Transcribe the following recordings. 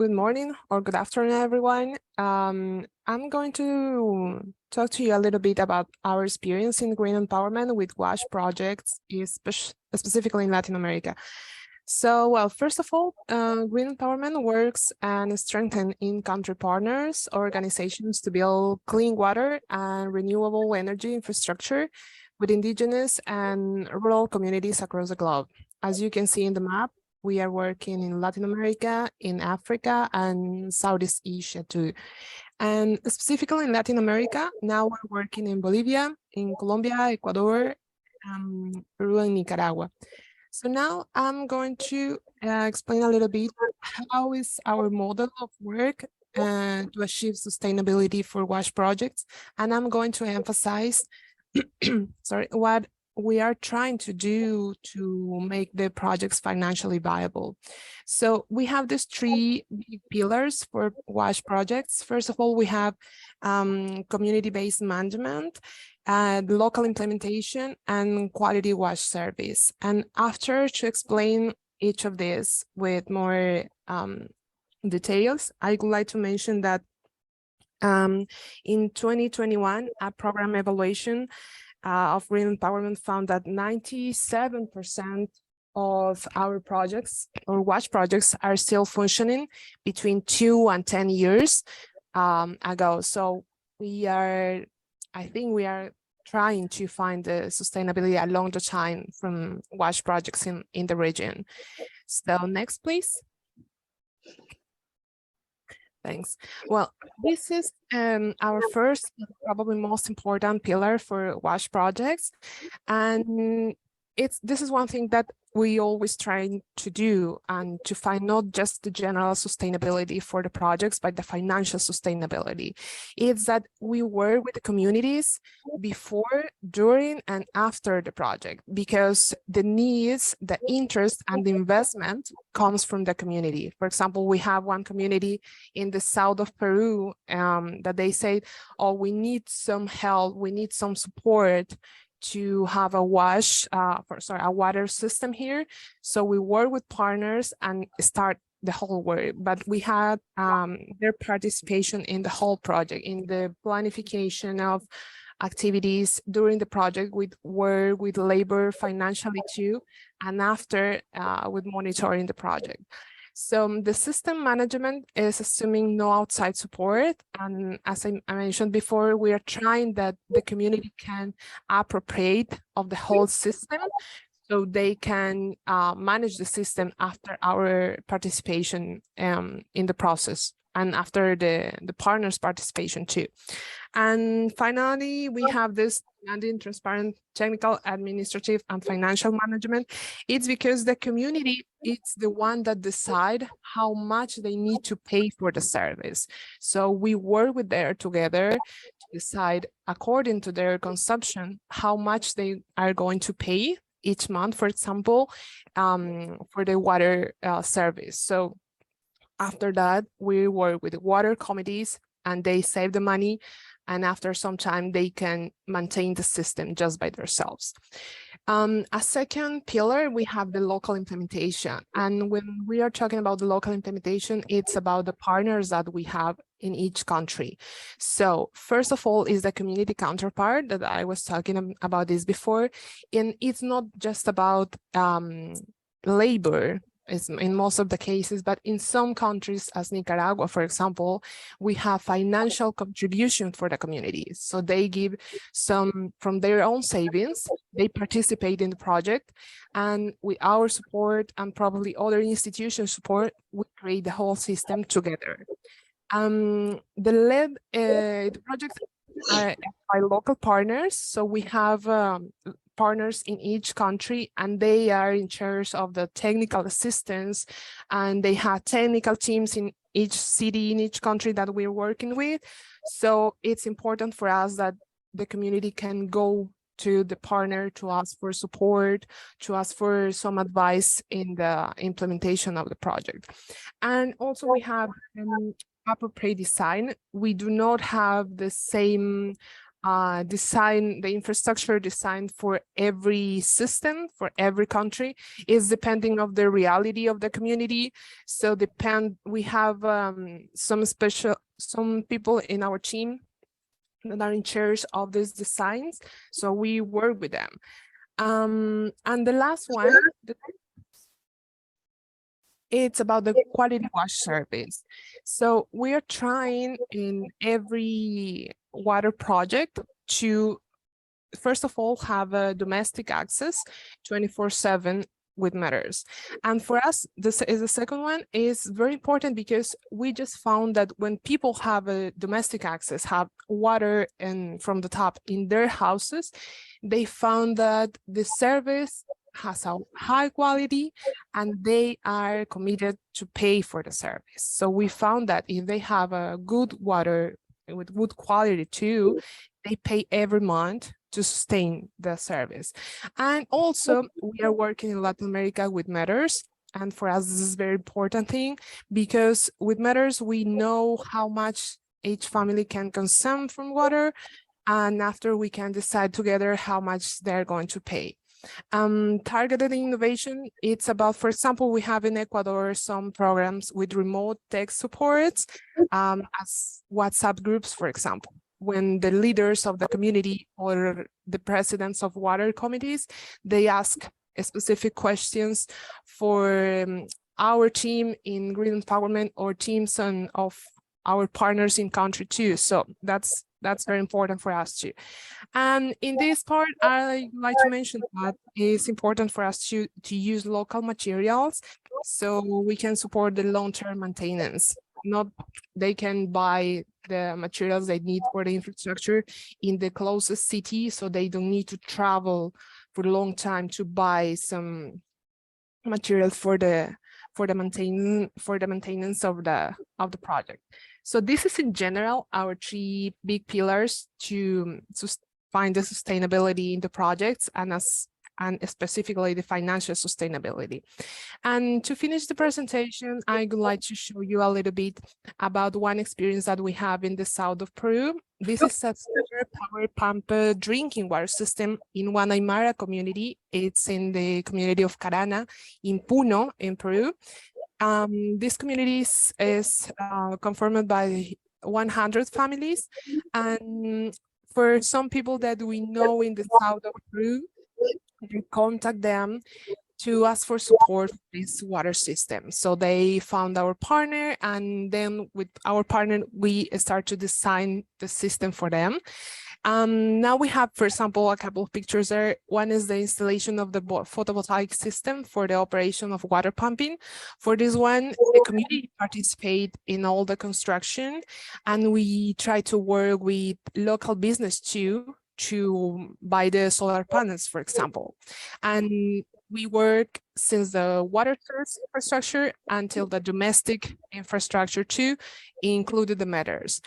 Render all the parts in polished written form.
Good morning or good afternoon, everyone. I'm going to talk to you a little bit about our experience in green empowerment with WASH projects, specifically in Latin America. So, well, first of all, green empowerment works and strengthens in-country partners, organizations to build clean water and renewable energy infrastructure with indigenous and rural communities across the globe. As you can see in the map, we are working in Latin America, in Africa, and Southeast Asia too. And specifically in Latin America, now we're working in Bolivia, in Colombia, Ecuador, Peru, and Nicaragua. So now I'm going to explain a little bit how is our model of work to achieve sustainability for WASH projects. And I'm going to emphasize sorry, what we are trying to do to make the projects financially viable. So we have these three big pillars for WASH projects. First of all, we have community-based management, local implementation, and quality WASH service. And after to explain each of these with more details, I would like to mention that in 2021, a program evaluation of green empowerment found that 97% of our projects or WASH projects are still functioning between 2 and 10 years ago. So I think we are trying to find the sustainability along the time from WASH projects in the region. So next, please. Thanks. Well, this is our first, probably most important pillar for WASH projects. And this is one thing that we always try to do, and to find not just the general sustainability for the projects, but the financial sustainability. It's that we work with the communities before, during, and after the project, because the needs, the interest, and the investment comes from the community. For example, we have one community in the south of Peru that they say, oh, we need some help, we need some support to have a water system here. So we work with partners and start the whole work, but we had their participation in the whole project, in the planification of activities during the project. We work with labor financially too, and after with monitoring the project. So the system management is assuming no outside support. And as I mentioned before, we are trying that the community can appropriate of the whole system, so they can manage the system after our participation in the process, and after the partners' participation too. And finally, we have this demanding, transparent, technical, administrative, and financial management. It's because the community, it's the one that decide how much they need to pay for the service. So we work with them together to decide, according to their consumption, how much they are going to pay each month, for example, for the water service. So after that, we work with the water committees, and they save the money. And after some time, they can maintain the system just by themselves. A second pillar, we have the local implementation. And when we are talking about the local implementation, it's about the partners that we have in each country. So first of all is the community counterpart that I was talking about this before. And it's not just about labor, in most of the cases, but in some countries, as Nicaragua, for example, we have financial contribution for the community. So they give some from their own savings, they participate in the project, and with our support and probably other institutions' support, we create the whole system together. The projects are by local partners, so we have partners in each country, and they are in charge of the technical assistance, and they have technical teams in each city, in each country that we're working with. So it's important for us that the community can go to the partner to ask for support, to ask for some advice in the implementation of the project. And also we have appropriate design. We do not have the same design, the infrastructure designed for every system, for every country, is depending of the reality of the community. So we have some people in our team that are in charge of these designs. So we work with them. And the last one, it's about the quality wash service. So we are trying in every water project to, first of all, have a domestic access 24/7 with meters. And for us, this is the second one is very important because we just found that when people have a domestic access, have water and from the tap in their houses, they found that the service has a high quality and they are committed to pay for the service. So we found that if they have a good water with good quality too, they pay every month to sustain the service. And also we are working in Latin America with meters. And for us, this is a very important thing because with meters, we know how much each family can consume from water. And after we can decide together how much they're going to pay. Targeted innovation, it's about, for example, we have in Ecuador some programs with remote tech supports as WhatsApp groups, for example, when the leaders of the community or the presidents of water committees, they ask specific questions for our team in green empowerment or teams of our partners in country too. So that's very important for us too. And in this part, I like to mention that it's important for us to use local materials so we can support the long-term maintenance. Not they can buy the materials they need for the infrastructure in the closest city, so they don't need to travel for a long time to buy some material for the maintenance of the project. So this is in general our three big pillars to find the sustainability in the projects and specifically the financial sustainability. And to finish the presentation, I would like to show you a little bit about one experience that we have in the south of Peru. This is a solar power pump drinking water system in one Aymara community. It's in the community of Carana in Puno in Peru. This community is confirmed by 100 families. And for some people that we know in the south of Peru, we contact them to ask for support for this water system. So they found our partner, and then with our partner, we start to design the system for them. Now we have, for example, a couple of pictures there. One is the installation of the photovoltaic system for the operation of water pumping. For this one, the community participate in all the construction, and we try to work with local business too to buy the solar panels, for example. And we work since the water source infrastructure until the domestic infrastructure too, included the meters.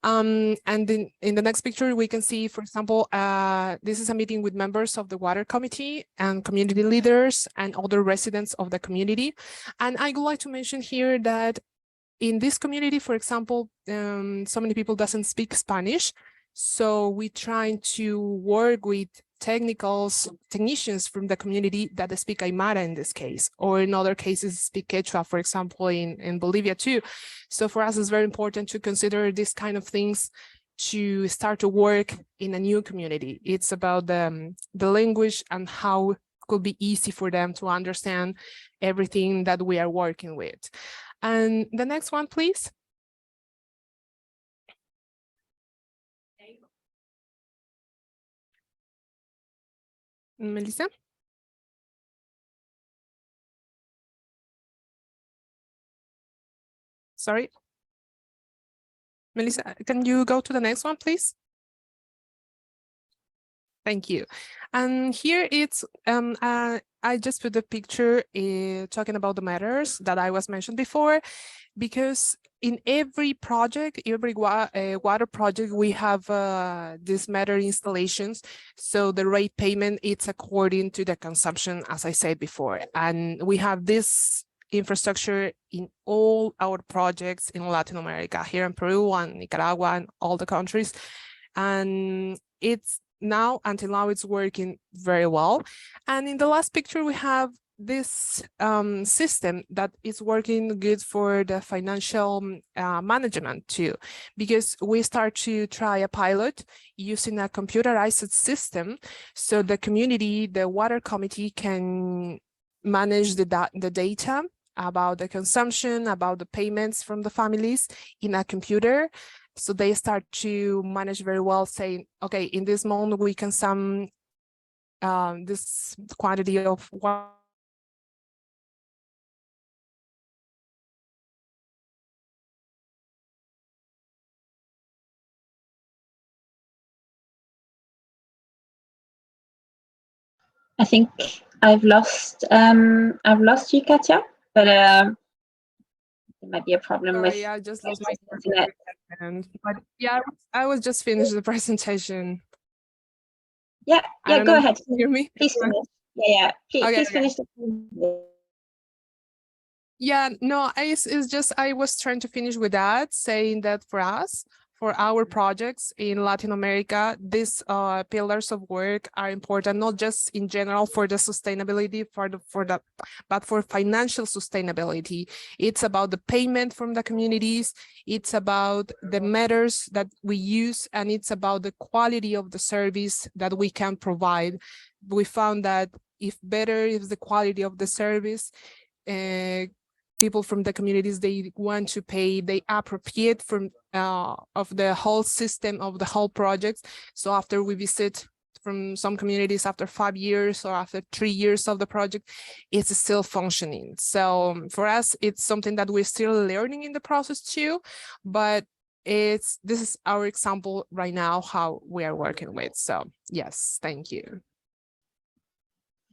And then in the next picture, we can see, for example, this is a meeting with members of the water committee and community leaders and other residents of the community. And I would like to mention here that in this community, for example, so many people doesn't speak Spanish. So we try to work with technicians from the community that speak Aymara in this case, or in other cases speak Quechua, for example, in Bolivia too. So for us, it's very important to consider these kind of things to start to work in a new community. It's about the language and how it could be easy for them to understand everything that we are working with. And the next one, please. Melissa? Sorry. Melissa, can you go to the next one, please? Thank you. And here it's, I just put the picture talking about the matters that I was mentioned before, because in every project, every water project, we have these matter installations. So the rate payment, it's according to the consumption, as I said before. And we have this infrastructure in all our projects in Latin America, here in Peru and Nicaragua and all the countries. And it's now, until now, it's working very well. And in the last picture, we have this system that is working good for the financial management too, because we start to try a pilot using a computerized system, so the community, the water committee, can manage the data about the consumption, about the payments from the families in a computer. So they start to manage very well, saying, okay, in this month we consume this quantity of water. I think I've lost you, Katya, but there might be a problem. Sorry, with I just lost my internet. But yeah, I was just finished the presentation. Yeah, go ahead. Can you hear me? Please finish. Yeah. Please finish the. Yeah, no, it's just I was trying to finish with that, saying that for us, for our projects in Latin America, these pillars of work are important, not just in general for the sustainability, but for financial sustainability. It's about the payment from the communities, it's about the matters that we use, and it's about the quality of the service that we can provide. We found that if the quality of the service, people from the communities, they want to pay, they appropriate from of the whole system, of the whole project. So after we visit from some communities, after 5 years or after 3 years of the project, it's still functioning. So for us, it's something that we're still learning in the process too, but this is our example right now, how we are working with. So yes, thank you.